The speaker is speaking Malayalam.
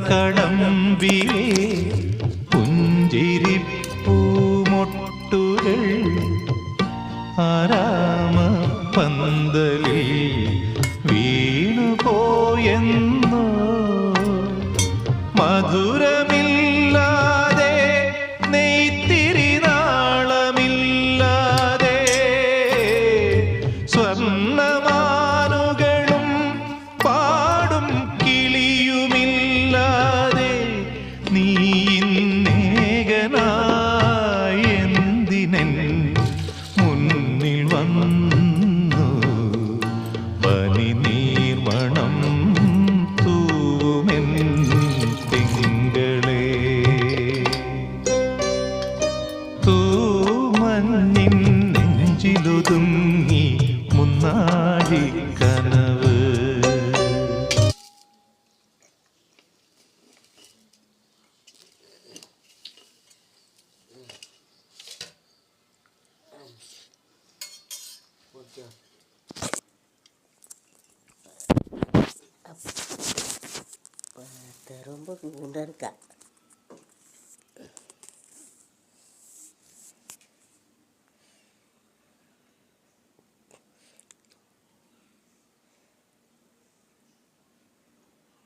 കടമ്പിലെ പുഞ്ചിരിപ്പൂമൊട്ടുകൾ ആരാമ പന്തലിൽ വീണുപോയെന്നോ മധുരമില്ലാതെ നെയ്ത്തിരി നാളമില്ലാതെ സ്വർണ്ണമാനുകളും പാടും കിളിയുമില്ലാതെ നീ ഇന്നേകനായി എന്തിനെൻ മുന്നിൽ വന്നു പനി നീർമണം തൂമെൻ തിങ്കളേ തൂമഞ്ഞിൻ നെഞ്ചിലൊതുങ്ങി മുന്നാഴി കനവ്. ரொம்ப உண்டா இருக்கா.